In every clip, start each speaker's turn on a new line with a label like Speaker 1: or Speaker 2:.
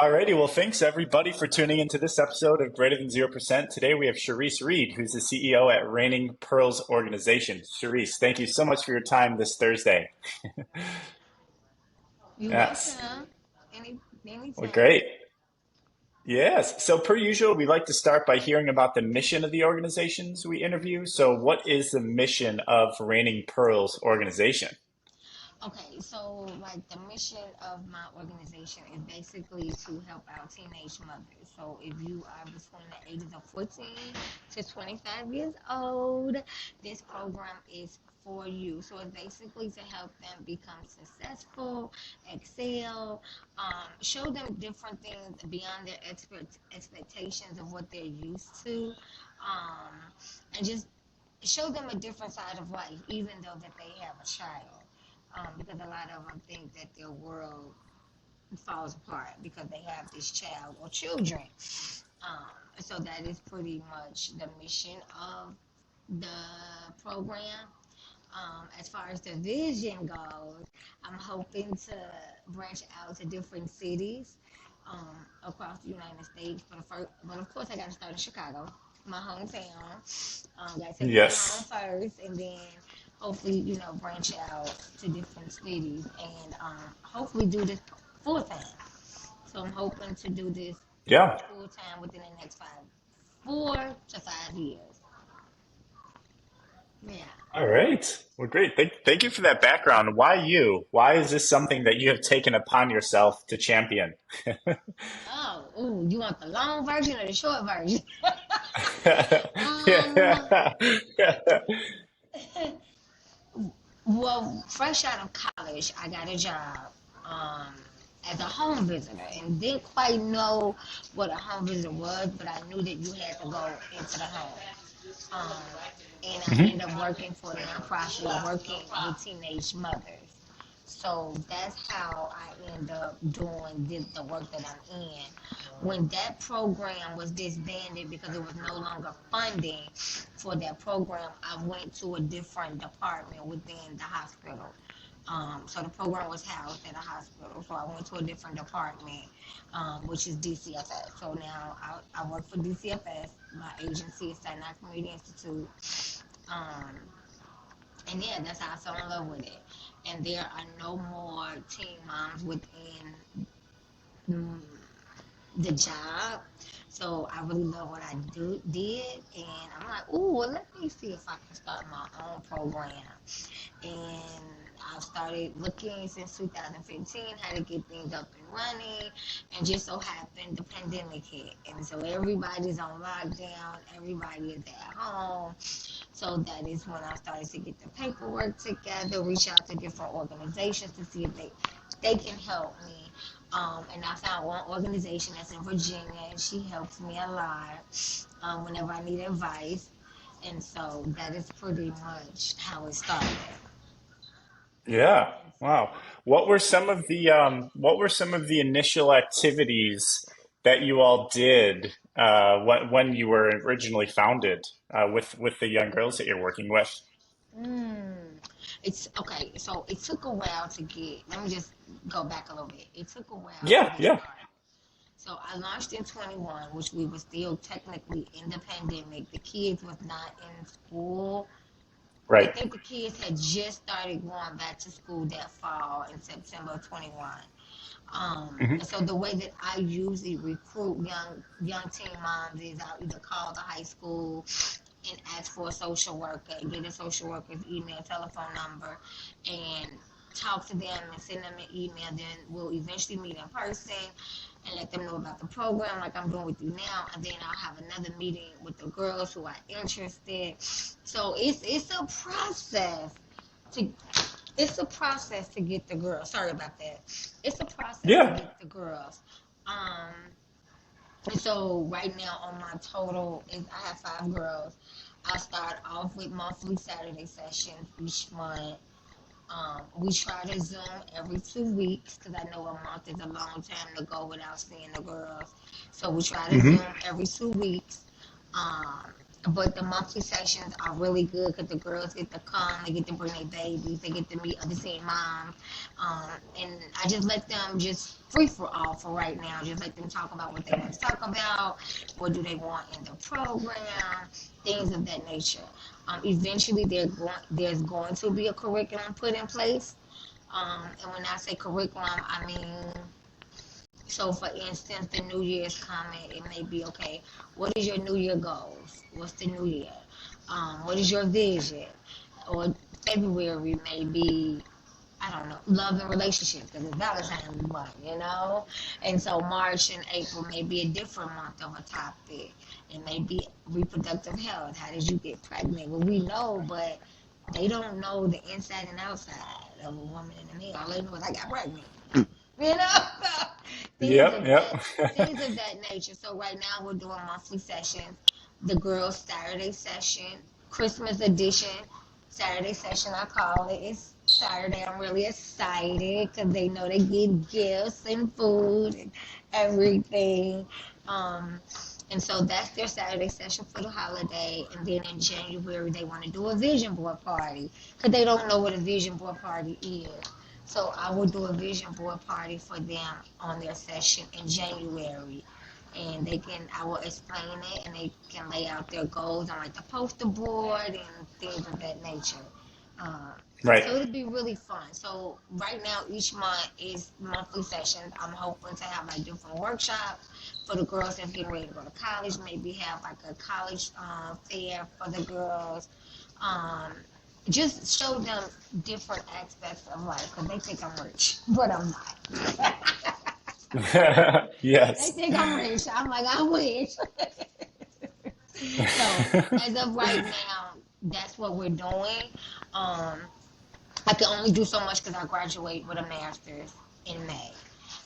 Speaker 1: Alrighty, well, thanks everybody for tuning into this episode of Greater Than 0%. Today we have Sherese Reed, who's the CEO at Raining Pearls Organization. Sherese, thank you so much for your time this Thursday.
Speaker 2: You're
Speaker 1: Yes,
Speaker 2: welcome.
Speaker 1: well,
Speaker 2: Anytime.
Speaker 1: great. Yes, so per usual, we like to start by hearing about the mission of the organizations we interview. So, what is the mission of Raining Pearls Organization?
Speaker 2: Okay, so like the mission of my organization is basically to help out teenage mothers. So if you are between the ages of 14 to 25 years old, this program is for you. So it's basically to help them become successful, excel, show them different things beyond their expectations of what they're used to, um, and just show them a different side of life, even though that they have a child. Because a lot of them think that their world falls apart because they have this child or children. Um, so that is pretty much the mission of the program. As far as the vision goes, I'm hoping to branch out to different cities across the United States. But of course, I got to start in Chicago, my hometown. Got to take care of home
Speaker 1: Yes.
Speaker 2: first, and then hopefully, branch out to different cities and hopefully do this full time. So I'm hoping to do this
Speaker 1: Yeah.
Speaker 2: full time within the next 4 to 5 years. Yeah.
Speaker 1: All right. Well, great. Thank you for that background. Why you? Why is this something that you have taken upon yourself to champion?
Speaker 2: Oh, ooh, you want the long version or the short version? um,
Speaker 1: Yeah.
Speaker 2: well, fresh out of college, I got a job um, as a home visitor and didn't quite know what a home visitor was, but I knew that you had to go into the home. Um, and I
Speaker 1: Mhm.
Speaker 2: ended up working for the nonprofit, working with teenage mothers. So that's how I end up doing the work that I'm in. When that program was disbanded because it was no longer funding for that program, I went to a different department within the hospital. So the program was housed at a hospital. So I went to a different department, which is DCFS. So now I work for DCFS. My agency is Staten Island Community Institute. Um, and yeah, that's how I fell in love with it. And there are no more teen moms within mm, the job. So I really love what did, and I'm like, ooh, well, let me see if I can start my own program. And I've started looking since 2015 how to get things up and running, and just so happened the pandemic hit, and so everybody's on lockdown, everybody is at home. So that is when I started to get the paperwork together, reach out to different organizations to see if they can help me. And I found one organization that's in Virginia, and she helps me a lot whenever I need advice. And so that is pretty much how it started.
Speaker 1: Yeah.
Speaker 2: And
Speaker 1: Wow. What were some of the initial activities that you all did when you were originally founded with the young girls that you're working with?
Speaker 2: mm, it's okay. So it took a while to get. Let me just go back a little bit. It took a while to
Speaker 1: Yeah,
Speaker 2: get
Speaker 1: yeah.
Speaker 2: started. So I launched in 21, which we were still technically in the pandemic. The kids was not in school. I
Speaker 1: Right.
Speaker 2: think the kids had just started going back to school that fall in September of 21.
Speaker 1: Hmm.
Speaker 2: So the way that I usually recruit young teen moms is I'll either call the high school and ask for a social worker, get a social worker's email, telephone number, and talk to them and send them an email. Then we'll eventually meet in person and let them know about the program like I'm doing with you now. And then I'll have another meeting with the girls who are interested. So it's a process to get the girls. Sorry about that. It's a process to
Speaker 1: Yeah.
Speaker 2: get the girls. Um, and so right now on my total is I have 5 girls. I start off with monthly Saturday sessions each month. We try to Zoom every 2 weeks because I know a month is a long time to go without seeing the girls. So we try to
Speaker 1: Hmm.
Speaker 2: Zoom every 2 weeks. Um, But the monthly sessions are really good because the girls get to come, they get to bring their babies, they get to meet other teen moms, and I just let them just free for all for right now. Just let them talk about what they want to talk about, what do they want in the program, things of that nature. Eventually, there's going to be a curriculum put in place. And when I say curriculum, I mean, so, for instance, the New Year's coming. It may be okay. What is your New Year goals? What's the New Year? What is your vision? Or February may be, I don't know, love and relationships because it's Valentine's month, you know. And so March and April may be a different month of a topic. It may be reproductive health. How did you get pregnant? Well, we know, but they don't know the inside and outside of a woman and a man. All they know is I got pregnant. You know, things
Speaker 1: Yep,
Speaker 2: of
Speaker 1: yep.
Speaker 2: that nature. So right now we're doing monthly sessions. The girls Saturday session, Christmas edition, Saturday session I call it. It's Saturday. I'm really excited because they know they get gifts and food and everything. Um, and so that's their Saturday session for the holiday. And then in January they want to do a vision board party because they don't know what a vision board party is. So I will do a vision board party for them on their session in January. And I will explain it and they can lay out their goals on like the poster board and things of that nature. Uh,
Speaker 1: Right.
Speaker 2: so it'll be really fun. So right now, each month is monthly sessions. I'm hoping to have like different workshops for the girls that's getting ready to go to college. Maybe have like a college fair for the girls. Um, just show them different aspects of life because they think I'm rich, but I'm not. They
Speaker 1: Yes.
Speaker 2: think I'm rich. I'm like, I wish. So as of right now, that's what we're doing. Um, I can only do so much because I graduate with a master's in May.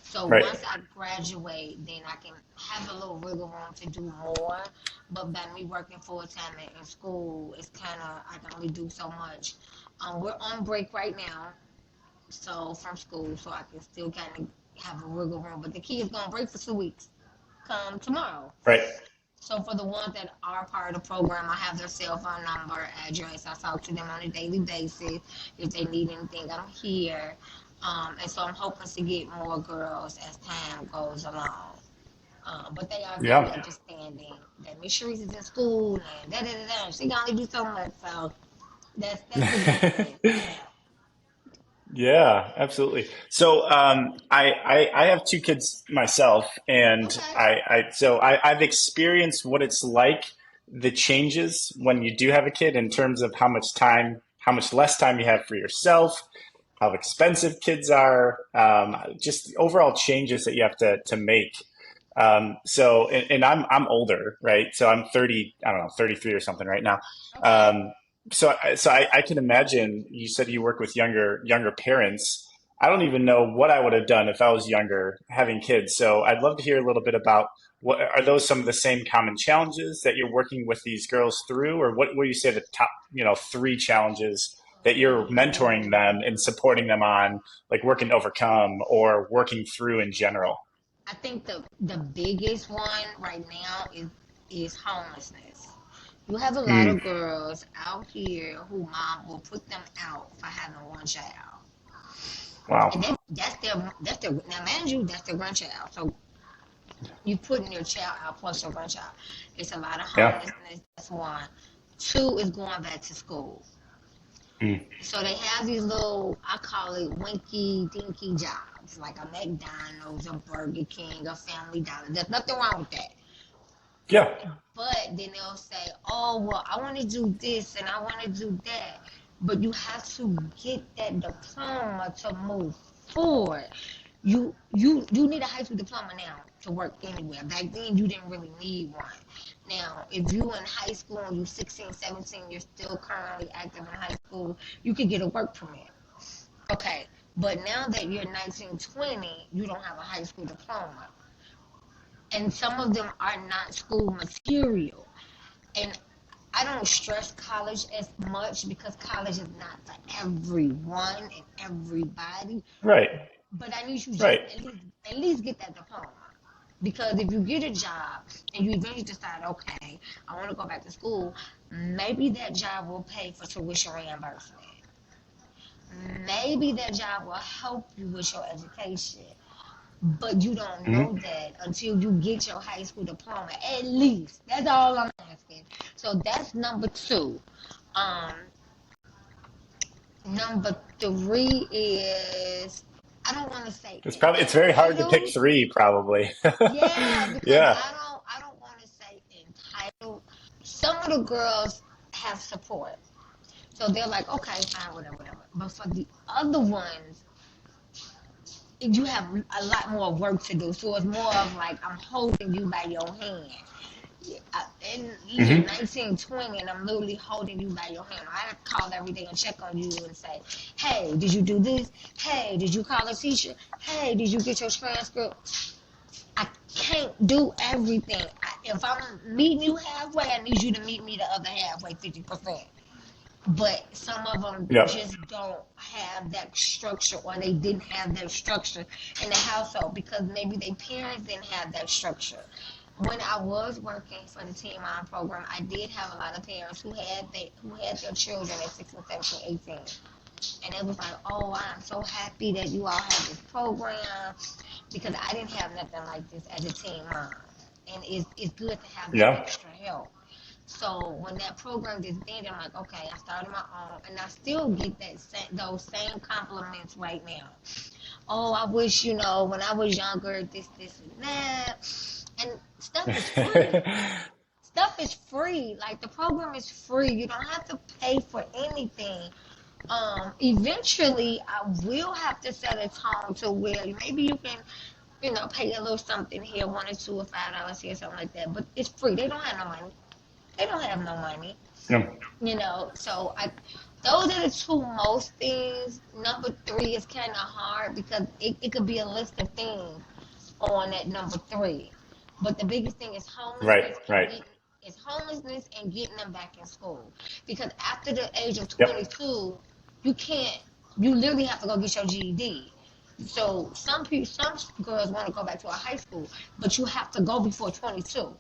Speaker 2: So
Speaker 1: Right.
Speaker 2: once I graduate, then I can have a little wiggle room to do more. But by me working full time in school, it's kind of I can only do so much. We're on break right now, so from school, so I can still kind of have a wiggle room. But the kids gonna break for 2 weeks come tomorrow.
Speaker 1: Right.
Speaker 2: So for the ones that are part of the program, I have their cell phone number, address. I talk to them on a daily basis. If they need anything, I'm here. And so I'm hoping to get more girls as time goes along. But they are very
Speaker 1: Yeah.
Speaker 2: understanding that Miss Sherese is in school and da da da da. She can only do so much. So that's the good thing. Yeah.
Speaker 1: Yeah, absolutely. So I have two kids myself, and
Speaker 2: Okay.
Speaker 1: I've experienced what it's like, the changes when you do have a kid in terms of how much time, how much less time you have for yourself, how expensive kids are, just overall changes that you have to make. And I'm older, right? So I'm 30, I don't know, 33 or something right now.
Speaker 2: Okay.
Speaker 1: Um, I can imagine you said you work with younger parents. I don't even know what I would have done if I was younger having kids. So I'd love to hear a little bit about what are those some of the same common challenges that you're working with these girls through, or what would you say the top, three challenges that you're mentoring them and supporting them on, like working to overcome or working through in general?
Speaker 2: I think the biggest one right now is homelessness. You have a lot
Speaker 1: Mm,
Speaker 2: of girls out here who mom will put them out for having one child,
Speaker 1: wow.
Speaker 2: and that's their now mind you that's their grandchild. So you putting your child out plus your grandchild. It's a lot of
Speaker 1: Yeah.
Speaker 2: homelessness. That's one. Two is going back to school.
Speaker 1: Mm,
Speaker 2: So they have these little, I call it winky dinky jobs, like a McDonald's, a Burger King, a Family Dollar. There's nothing wrong with that.
Speaker 1: yeah.
Speaker 2: But then they'll say, oh, well, I want to do this and I want to do that. But you have to get that diploma to move forward. You need a high school diploma now to work anywhere. Back then, you didn't really need one. Now, if you in high school and you're 16, 17, you're still currently active in high school, you could get a work permit. Okay. But now that you're 19, 20, you don't have a high school diploma. And some of them are not school material. And I don't stress college as much because college is not for everyone and everybody.
Speaker 1: Right.
Speaker 2: But I need you just
Speaker 1: Right.
Speaker 2: at least get that diploma. Because if you get a job and you eventually decide, okay, I want to go back to school, maybe that job will pay for tuition reimbursement. Maybe that job will help you with your education. But you don't
Speaker 1: Hmm.
Speaker 2: know that until you get your high school diploma. At least. That's all I'm asking. So that's number two. Um, Number three is I don't want to say
Speaker 1: It's very hard to pick
Speaker 2: entitled.
Speaker 1: three, probably.
Speaker 2: Yeah, because
Speaker 1: Yeah.
Speaker 2: I don't want to say entitled. Some of the girls have support. So they're like, okay, fine, whatever, whatever. But for the other ones, you have a lot more work to do. So it's more of like I'm holding you by your hand. And you're
Speaker 1: Hmm.
Speaker 2: 19, 20, and I'm literally holding you by your hand. I call every day and check on you and say, hey, did you do this? Hey, did you call a teacher? Hey, did you get your transcript? I can't do everything. If I'm meeting you halfway, I need you to meet me the other halfway, 50%. But some of them
Speaker 1: Yep.
Speaker 2: just don't have that structure, or they didn't have that structure in the household because maybe their parents didn't have that structure. When I was working for the Teen Mom program, I did have a lot of parents who had their children at 16, 17, 18. And it was like, oh, I'm so happy that you all have this program because I didn't have nothing like this as a teen mom. And it's good to have that
Speaker 1: Yeah.
Speaker 2: extra help. So when that program disbanded, I'm like, okay, I started my own, and I still get those same compliments right now. Oh, I wish when I was younger, this, and that, and stuff is free. Stuff is free. Like the program is free. You don't have to pay for anything. Eventually, I will have to set a tone to where maybe you can, pay a little something here, one or two or $5 here, something like that. But it's free. They don't have no money. They don't have no money.
Speaker 1: Yeah.
Speaker 2: So those are the two most things. Number three is kind of hard because it could be a list of things on that number three. But the biggest thing is
Speaker 1: Right. Right.
Speaker 2: homelessness and getting them back in school. Because after the age of
Speaker 1: Yep.
Speaker 2: 22, you can't. You literally have to go get your GED. So some girls want to go back to a high school, but you have to go before 22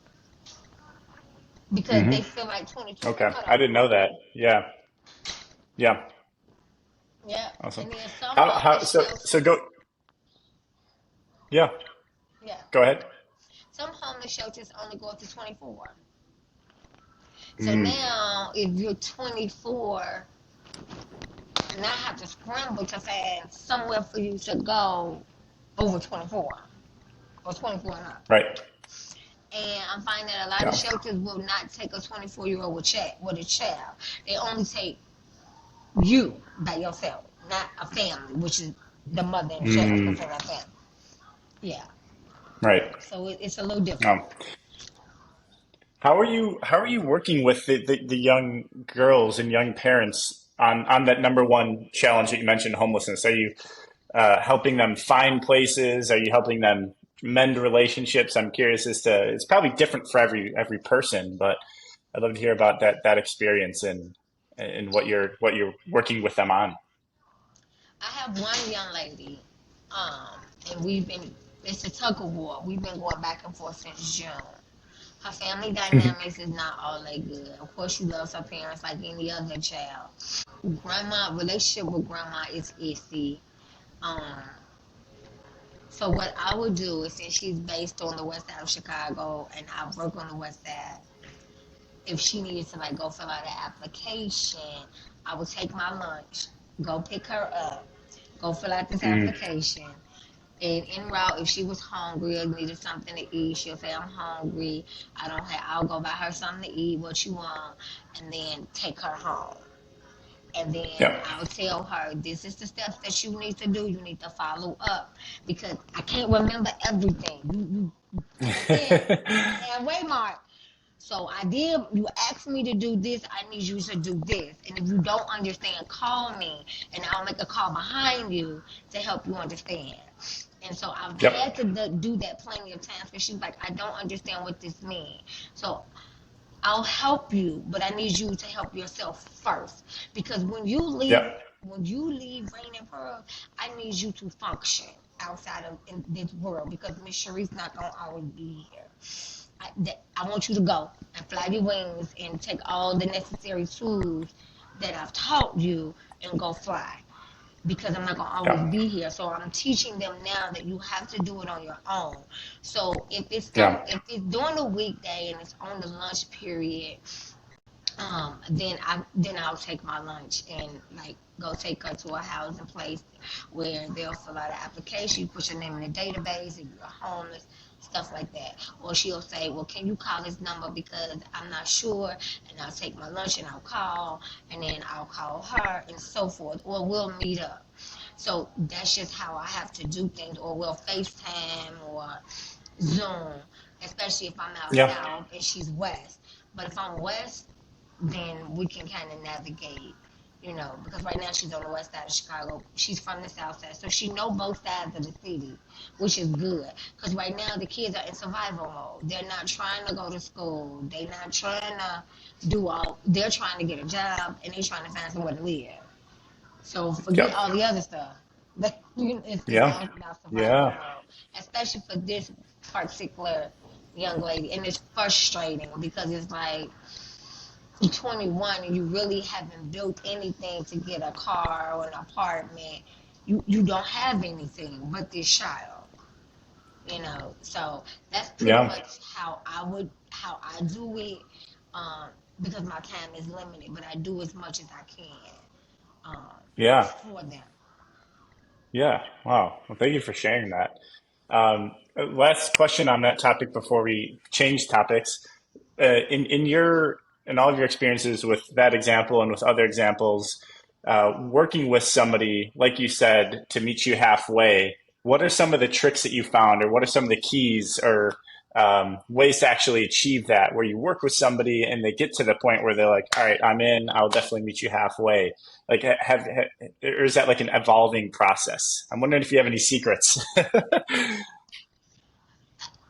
Speaker 2: because
Speaker 1: Hmm.
Speaker 2: they feel like 22 is the
Speaker 1: Okay. I
Speaker 2: cutoff
Speaker 1: didn't know
Speaker 2: point.
Speaker 1: that. Yeah. Yeah.
Speaker 2: Yeah,
Speaker 1: Awesome.
Speaker 2: and then some
Speaker 1: How,
Speaker 2: homeless
Speaker 1: so
Speaker 2: shelters.
Speaker 1: go, yeah,
Speaker 2: Yeah,
Speaker 1: go ahead.
Speaker 2: some homeless shelters only go up to 24. So
Speaker 1: Mm.
Speaker 2: now, if you're 24, and I have to scramble to find somewhere for you to go over 24 or 24 and up.
Speaker 1: Right.
Speaker 2: And I'm finding that a lot of
Speaker 1: Yeah.
Speaker 2: shelters will not take a 24-year-old with a child. They only take you by yourself, not a family, which is the mother and child
Speaker 1: Mm.
Speaker 2: considered a family. Yeah.
Speaker 1: Right.
Speaker 2: So it's a little different.
Speaker 1: Um, how are you working with the young girls and young parents on that number one challenge that you mentioned, homelessness? Are you helping them find places? Are you helping them mend relationships? I'm curious as to it's probably different for every person, but I'd love to hear about that experience and what you're working with them on.
Speaker 2: I have one young lady, um, and it's a tug of war. We've been going back and forth since June. Her family dynamics is not all that good. Of course, she loves her parents like any other child. Relationship with grandma is iffy. Um, so what I would do is, since she's based on the west side of Chicago and I work on the west side, if she needed to like go fill out an application, I would take my lunch, go pick her up, go fill out this
Speaker 1: Mm.
Speaker 2: application. And en route, if she was hungry or needed something to eat, she'll say, I'm hungry. I'll go buy her something to eat, what you want, and then take her home. And then
Speaker 1: Yeah.
Speaker 2: I'll tell her, this is the steps that you need to do. You need to follow up because I can't remember everything. You said at the halfway mark. So you asked me to do this, I need you to do this. And if you don't understand, call me and I'll make a call behind you to help you understand. And so I've had
Speaker 1: Yep.
Speaker 2: to do that plenty of times because she's like, I don't understand what this means. So I'll help you, but I need you to help yourself first. Because when you leave
Speaker 1: Yep.
Speaker 2: Rain and Pearl, I need you to function. outside of in this world because Miss Sheree's not gonna always be here. I want you to go and fly your wings and take all the necessary tools that I've taught you and go fly because I'm not gonna always
Speaker 1: Yeah.
Speaker 2: be here. So I'm teaching them now that you have to do it on your own. So
Speaker 1: Yeah.
Speaker 2: if it's during the weekday and it's on the lunch period, then I'll take my lunch and like go take her to a housing place where they'll fill out an application. You put your name in the database if you're homeless, stuff like that. Or she'll say, "Well, can you call this number because I'm not sure?" And I'll take my lunch and I'll call, and then I'll call her and so forth. Or we'll meet up. So that's just how I have to do things. Or we'll FaceTime or Zoom, especially if I'm out
Speaker 1: Yeah.
Speaker 2: south and she's west. But if I'm west, then we can kind of navigate, because right now she's on the west side of Chicago. She's from the south side, so she know both sides of the city, which is good. Because right now the kids are in survival mode. They're not trying to go to school. They're not trying to do all. They're trying to get a job and they're trying to find somewhere to live. So
Speaker 1: Yeah.
Speaker 2: forget all the other stuff. It's
Speaker 1: Yeah.
Speaker 2: all about survival
Speaker 1: Yeah.
Speaker 2: mode, especially for this particular young lady, and it's frustrating because it's like you're 21 and you really haven't built anything to get a car or an apartment. You don't have anything but this child. So that's pretty
Speaker 1: Yeah.
Speaker 2: much how I do it, um, because my time is limited, but I do as much as I can,
Speaker 1: Yeah.
Speaker 2: for them.
Speaker 1: Yeah. Wow. Well, thank you for sharing that. Last question on that topic before we change topics. In all of your experiences with that example and with other examples, working with somebody, like you said, to meet you halfway, what are some of the tricks that you found, or what are some of the keys or ways to actually achieve that, where you work with somebody and they get to the point where they're like, all right, I'm in, I'll definitely meet you halfway. Like, or is that like an evolving process? I'm wondering if you have any secrets.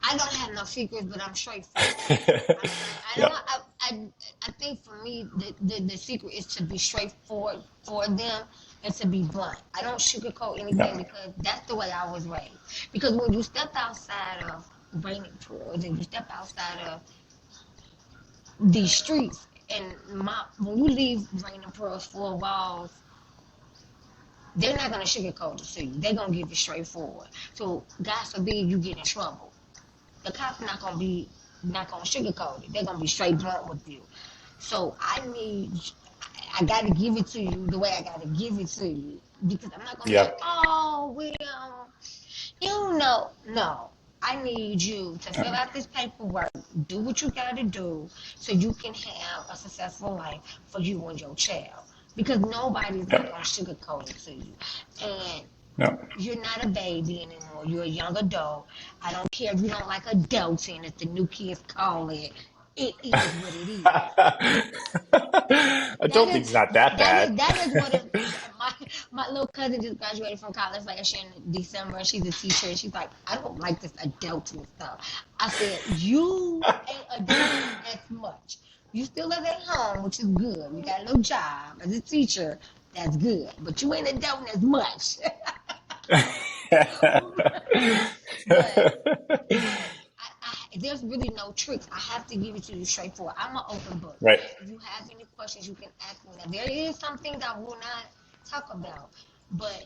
Speaker 2: I don't have no secrets, but I'm straightforward. I'm straight. I
Speaker 1: Yep.
Speaker 2: don't. I think for me, the secret is to be straightforward for them and to be blunt. I don't sugarcoat anything
Speaker 1: Yep.
Speaker 2: because that's the way I was raised. Because when you step outside of raining pools and you step outside of these streets, and when you leave raining pools, four walls, they're not gonna sugarcoat it to you. They're gonna give it straightforward. So God forbid you get in trouble. The cops not gonna sugarcoat it. They're gonna be straight blunt with you. So I gotta give it to you the way I gotta give it to you because I'm not gonna be like,
Speaker 1: Yep.
Speaker 2: oh well, no. I need you to fill out this paperwork, do what you gotta do, so you can have a successful life for you and your child. Because nobody's not
Speaker 1: Yep.
Speaker 2: gonna sugarcoat it to you, and
Speaker 1: Yep.
Speaker 2: you're not a baby anymore. You're a young adult. I don't care if you don't like adulting, as the new kids call it. It is what it is. That is
Speaker 1: Adulting's not that bad.
Speaker 2: that is what it. My little cousin just graduated from college last year in December, and she's a teacher. And she's like, I don't like this adulting stuff. I said, you ain't adulting as much. You still live at home, which is good. You got a little job as a teacher. That's good, but you ain't adulting as much. but there's really no tricks. I have to give it to you straightforward. I'm an open book.
Speaker 1: Right.
Speaker 2: If you have any questions, you can ask me. Now, there is some things I will not talk about, but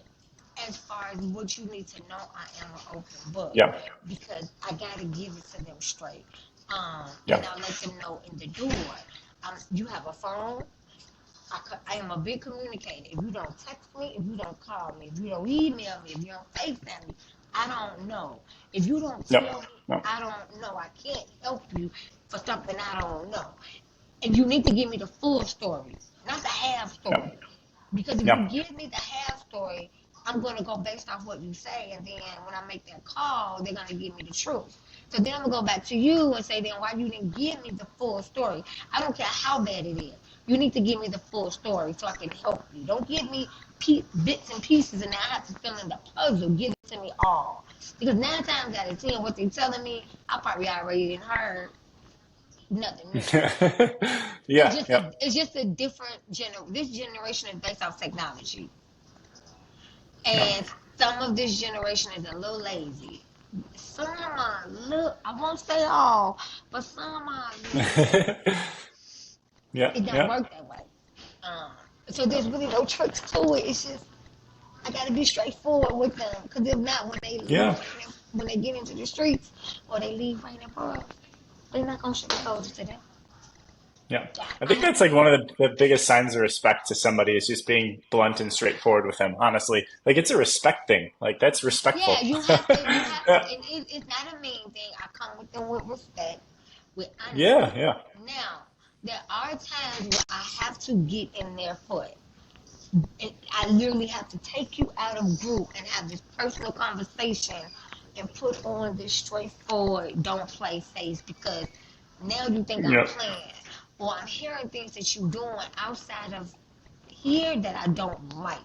Speaker 2: as far as what you need to know, I am an open book
Speaker 1: Yeah.
Speaker 2: because I gotta give it to them straight.
Speaker 1: Yeah.
Speaker 2: And I'll let them know in the door. You have a phone. I am a big communicator. If you don't text me, if you don't call me, if you don't email me, if you don't FaceTime me, I don't know. If you don't
Speaker 1: No.
Speaker 2: tell me,
Speaker 1: No.
Speaker 2: I don't know. I can't help you for something I don't know. And you need to give me the full story, not the half
Speaker 1: No.
Speaker 2: story. Because if you
Speaker 1: No.
Speaker 2: give me the half story, I'm going to go based off what you say. And then when I make that call, they're going to give me the truth. So then I'm going to go back to you and say, then why you didn't give me the full story? I don't care how bad it is. You need to give me the full story so I can help you. Don't give me bits and pieces and now I have to fill in the puzzle. Give it to me all. Because 9 times out of 10, what they're telling me, I probably already heard nothing new. It's
Speaker 1: Yeah.
Speaker 2: just
Speaker 1: Yep.
Speaker 2: a different this generation is based off technology.
Speaker 1: Yep.
Speaker 2: And Some of this generation is a little lazy. Some are a little, I won't say all, but some are a little lazy.
Speaker 1: Yeah,
Speaker 2: It don't
Speaker 1: yeah,
Speaker 2: work that way. Um, so there's really no tricks to it. It's just I gotta be straightforward with them, because if not, when they leave,
Speaker 1: yeah.
Speaker 2: when they get into the streets or they leave right in for us, they're not gonna sugarcoat it to them.
Speaker 1: Yeah.
Speaker 2: So
Speaker 1: I
Speaker 2: I
Speaker 1: think
Speaker 2: have
Speaker 1: that's
Speaker 2: to.
Speaker 1: like one of the biggest signs of respect to somebody is just being blunt and straightforward with them, honestly. Like it's a respect thing. Like that's
Speaker 2: Yeah,
Speaker 1: respectful.
Speaker 2: you have to. You have,
Speaker 1: Yeah.
Speaker 2: and it's not a mean thing. I come with them with respect, with
Speaker 1: Yeah,
Speaker 2: honesty.
Speaker 1: yeah.
Speaker 2: Now, there are times where I have to get in their foot. I literally have to take you out of group and have this personal conversation and put on this straightforward, don't play face, because now you think I'm
Speaker 1: Yeah.
Speaker 2: playing, or I'm hearing things that you're doing outside of here that I don't like,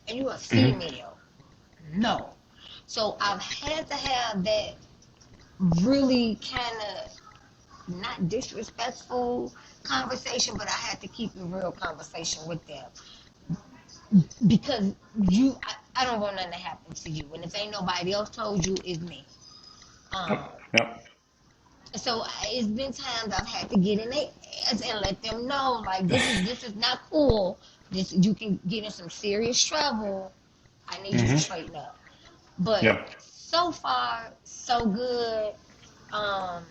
Speaker 2: and you're a
Speaker 1: Hmm.
Speaker 2: female. No. So I've had to have that really kind of not disrespectful conversation, but I had to keep a real conversation with them, because I don't want nothing to happen to you, and if ain't nobody else told you, it's me. Um,
Speaker 1: Yep. Yep.
Speaker 2: so it's been times I've had to get in their ass and let them know, like, this is not cool. This, you can get in some serious trouble. I need you to
Speaker 1: Hmm.
Speaker 2: straighten up. But
Speaker 1: Yeah.
Speaker 2: so far, so good. Um,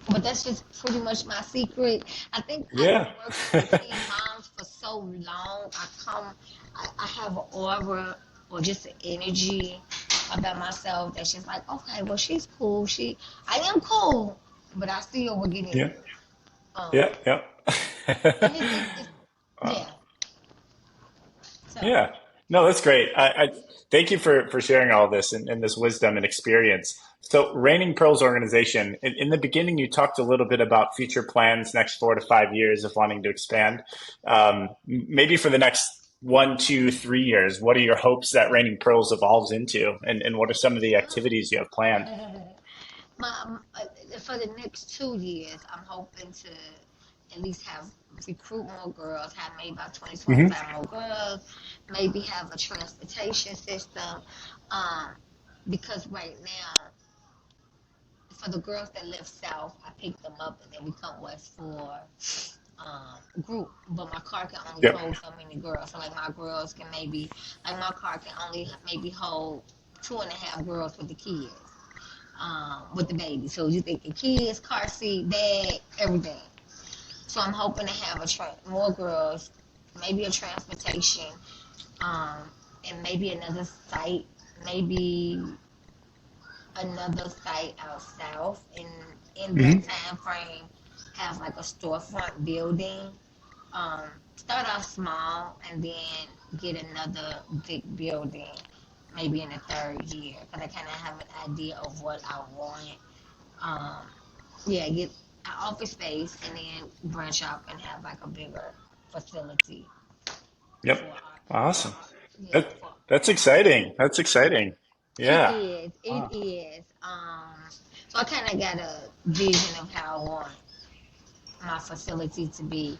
Speaker 2: but that's just pretty much my secret. I think I've been
Speaker 1: Yeah.
Speaker 2: working with teen moms for so long. I have an aura or just an energy about myself that's just like, okay, well, she's cool. I am cool, but I still will get in.
Speaker 1: Yeah.
Speaker 2: Um,
Speaker 1: Yeah.
Speaker 2: and
Speaker 1: Yeah.
Speaker 2: it's yeah. So
Speaker 1: Yeah. No, that's great. I thank you for sharing all this and this wisdom and experience. So, Raining Pearls organization, in the beginning, you talked a little bit about future plans next 4 to 5 years of wanting to expand. Maybe for the next 1, 2, 3 years, what are your hopes that Raining Pearls evolves into? And what are some of the activities you have planned?
Speaker 2: for the next 2 years, I'm hoping to at least have recruit more girls, have maybe about 20,
Speaker 1: Hmm.
Speaker 2: 25 more girls, maybe have a transportation system. Um, because right now, for the girls that live south, I pick them up and then we come west for group. But my car can only
Speaker 1: Yep.
Speaker 2: hold so many girls. So like my girls can maybe, like my car can only maybe hold 2.5 girls with the kids, with the baby. So you think the kids, car seat, bag, everything. So I'm hoping to have more girls, maybe a transportation, um, and maybe maybe another site out south. And in that
Speaker 1: Hmm.
Speaker 2: time frame, have like a storefront building. Um, Start off small and then get another big building, maybe in the third year, because I kind of have an idea of what I want. Um, yeah, get an office space and then branch out and have like a bigger facility for
Speaker 1: Yep.
Speaker 2: our,
Speaker 1: Awesome.
Speaker 2: yeah,
Speaker 1: That, that's
Speaker 2: for our
Speaker 1: exciting. That's exciting.
Speaker 2: it
Speaker 1: Yeah.
Speaker 2: is, it
Speaker 1: Wow.
Speaker 2: is. So I kind of got a vision of how I want my facility to be.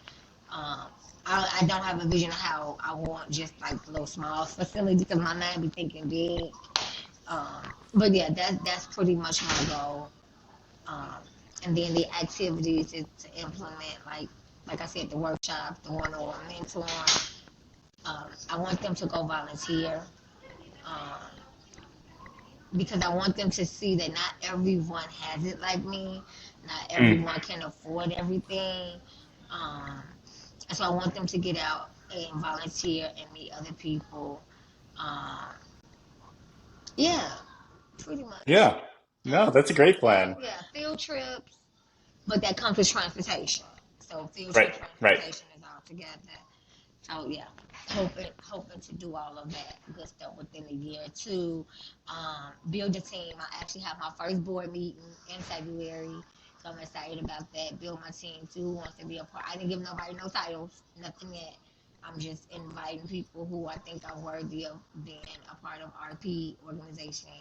Speaker 2: Um, I don't have a vision of how I want just like a little small facility, because my mind be thinking big. Um, but yeah, that's pretty much my goal. Um, and then the activities is to implement, like I said, the workshop, the one-on-one mentoring. I want them to go volunteer, um, because I want them to see that not everyone has it like me. Not
Speaker 1: Mm.
Speaker 2: everyone can afford everything. Um, and so I want them to get out and volunteer and meet other people. Um, yeah, pretty much.
Speaker 1: Yeah. No, that's a great plan.
Speaker 2: Field trips, but that comes with transportation. So field
Speaker 1: Right.
Speaker 2: trip
Speaker 1: Right.
Speaker 2: transportation is all together. So yeah, hoping to do all of that good stuff within a year or two. Build a team. I actually have my first board meeting in February, so I'm excited about that. Build my team too. Who wants to be a part? I didn't give nobody no titles, nothing yet. I'm just inviting people who I think are worthy of being a part of RP organization.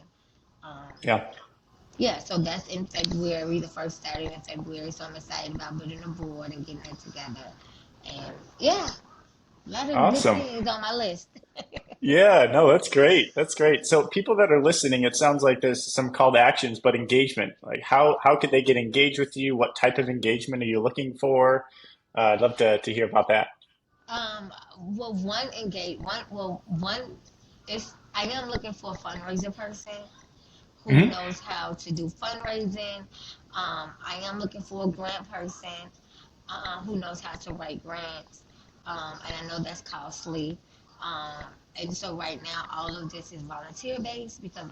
Speaker 2: Um,
Speaker 1: Yeah.
Speaker 2: yeah, so that's in February, the first Saturday in February. So I'm excited about building a board and getting that together. And yeah, a lot of good
Speaker 1: Awesome.
Speaker 2: things on my list.
Speaker 1: Yeah, no, that's great. That's great. So people that are listening, it sounds like there's some call to actions, but engagement. Like how could they get engaged with you? What type of engagement are you looking for? I'd love to hear about that.
Speaker 2: Um, well, one is I am looking for a fundraiser person who
Speaker 1: Hmm.
Speaker 2: knows how to do fundraising. I am looking for a grant person who knows how to write grants. And I know that's costly. Um, and so right now, all of this is volunteer based because,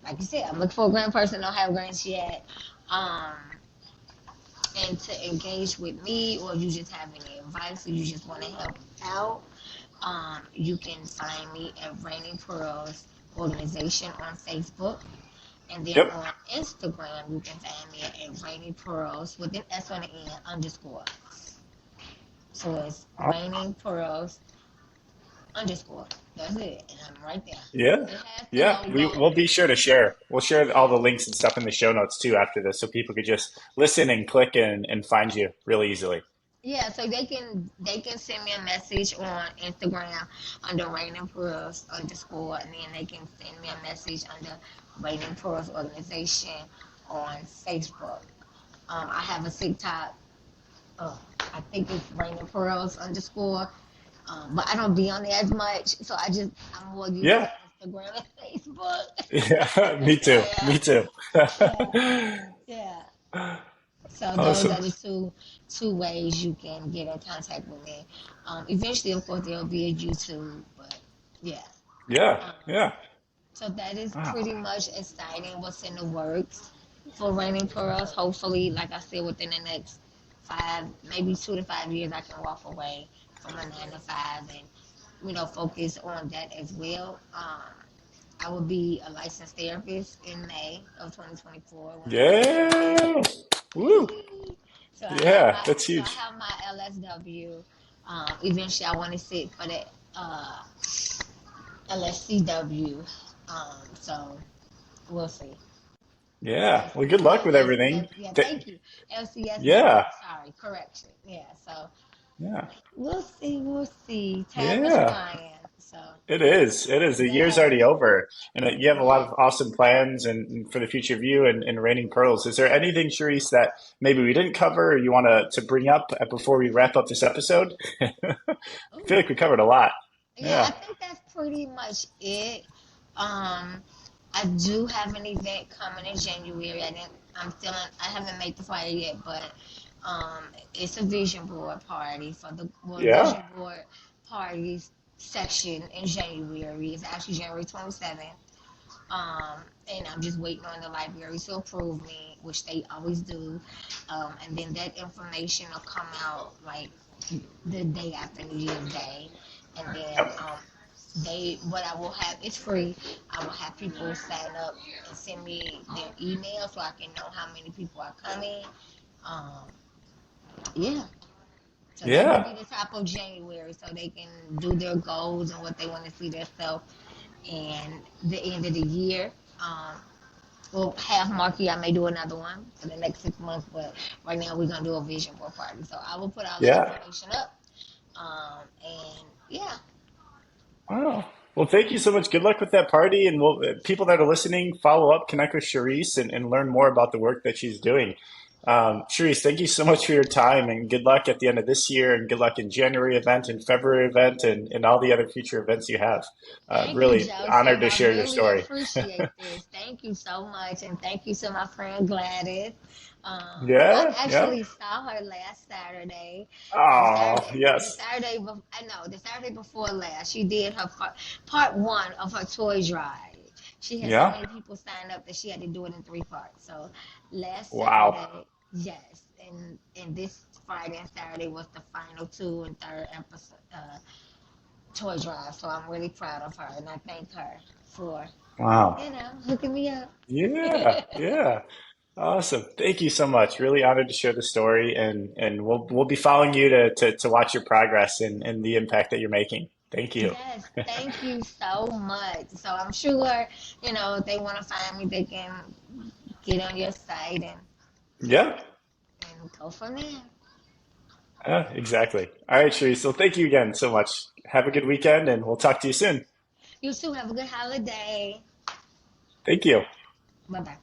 Speaker 2: like you said, I'm looking for a grant person. Don't have grants yet. Um, and to engage with me, or if you just have any advice, or you just want to help out, you can find me at Raining Pearls Organization on Facebook. And then
Speaker 1: Yep.
Speaker 2: on Instagram, you can find me at Raining Pearls with an S on the end underscore. So it's Raining Pearls underscore. That's it. And I'm right there.
Speaker 1: Yeah.
Speaker 2: It has the
Speaker 1: Yeah.
Speaker 2: logo.
Speaker 1: We'll be sure to share. We'll share all the links and stuff in the show notes too after this so people could just listen and click and find you really easily.
Speaker 2: Yeah, so they can send me a message on Instagram under Raining Pearls underscore, and then they can send me a message under Raining Pearls Organization on Facebook. I have a TikTok. I think it's Raining Pearls underscore. But I don't be on there as much, so I'm more used to
Speaker 1: Yeah.
Speaker 2: Instagram and Facebook.
Speaker 1: Yeah. Me too.
Speaker 2: Yeah,
Speaker 1: Me too.
Speaker 2: yeah, yeah. So those are
Speaker 1: Awesome.
Speaker 2: the two ways you can get in contact with me. Eventually, of course, there'll be a YouTube, but yeah.
Speaker 1: Yeah.
Speaker 2: Um,
Speaker 1: Yeah.
Speaker 2: so that is
Speaker 1: Wow.
Speaker 2: pretty much exciting. What's in the works for Raining Pearls? Hopefully, like I said, within the next 2 to 5 years, I can walk away from a 9 to 5 and focus on that as well. I will be a licensed therapist in May of 2024 when I get my
Speaker 1: Yeah. Woo.
Speaker 2: license. So I have
Speaker 1: Yeah.
Speaker 2: my
Speaker 1: That's
Speaker 2: so I
Speaker 1: huge.
Speaker 2: have my LSW. Eventually, I want to sit for the LSCW. So we'll see.
Speaker 1: Yeah. Well, good luck with everything.
Speaker 2: Yeah,
Speaker 1: Th-
Speaker 2: thank you. LCSW.
Speaker 1: Yeah.
Speaker 2: Sorry, correction. Yeah, so
Speaker 1: Yeah.
Speaker 2: we'll see. We'll see. Time is
Speaker 1: Yeah.
Speaker 2: flying. So
Speaker 1: It is. It is. The year's
Speaker 2: yes,
Speaker 1: already over, and you have a lot
Speaker 2: yes.
Speaker 1: of awesome plans and for the future of you and Raining Pearls. Is there anything, Charisse, that maybe we didn't cover or you want to bring up before we wrap up this episode? I feel like we covered a lot.
Speaker 2: Yeah, I
Speaker 1: Yeah.
Speaker 2: think that's pretty much it. Um, I do have an event coming in January. I haven't made the flyer yet, but it's a vision board party for
Speaker 1: Yeah.
Speaker 2: vision board party section in January. It's actually January 27th. And I'm just waiting on the library to approve me, which they always do. And then that information will come out like the day after New Year's Day, and then
Speaker 1: Yep.
Speaker 2: what I will have, it's free. I will have people sign up and send me their email so I can know how many people are coming. Um, yeah. So that will
Speaker 1: Yeah.
Speaker 2: be the top of January, so they can do their goals and what they want to see themselves and the end of the year. Um, well, half marquee, I may do another one for the next 6 months, but right now we're gonna do a vision board party. So I will put all the
Speaker 1: Yeah.
Speaker 2: information up. And yeah,
Speaker 1: Wow. Well, thank you so much. Good luck with that party. And we'll, people that are listening, follow up, connect with Charisse and learn more about the work that she's doing. Charisse, thank you so much for your time and good luck at the end of this year and good luck in January event and February event and all the other future events you have.
Speaker 2: thank you,
Speaker 1: Really honored
Speaker 2: Joseph.
Speaker 1: to
Speaker 2: I
Speaker 1: share your
Speaker 2: really
Speaker 1: story.
Speaker 2: appreciate this. Thank you so much, and thank you to my friend Gladys. I
Speaker 1: Yeah. Yeah.
Speaker 2: actually saw her last Saturday.
Speaker 1: Oh, yes.
Speaker 2: The Saturday before last. She did her part one of her toy drive. She had so
Speaker 1: Yeah.
Speaker 2: many people sign up that she had to do it in 3 parts. So last
Speaker 1: Wow.
Speaker 2: Saturday, yes, and this Friday and Saturday was the final two and third episode toy drive. So I'm really proud of her, and I thank her for
Speaker 1: Wow.
Speaker 2: hooking me up.
Speaker 1: Yeah. Yeah. Awesome. Thank you so much. Really honored to share the story and we'll be following you to watch your progress and the impact that you're making. Thank you.
Speaker 2: Yes, thank you so much. So I'm sure, if they want to find me, they can get on your site
Speaker 1: Yeah.
Speaker 2: and go from there.
Speaker 1: Yeah, exactly. All right, Sheree. So thank you again so much. Have a good weekend and we'll talk to you soon.
Speaker 2: You too. Have a good holiday.
Speaker 1: Thank you.
Speaker 2: Bye bye.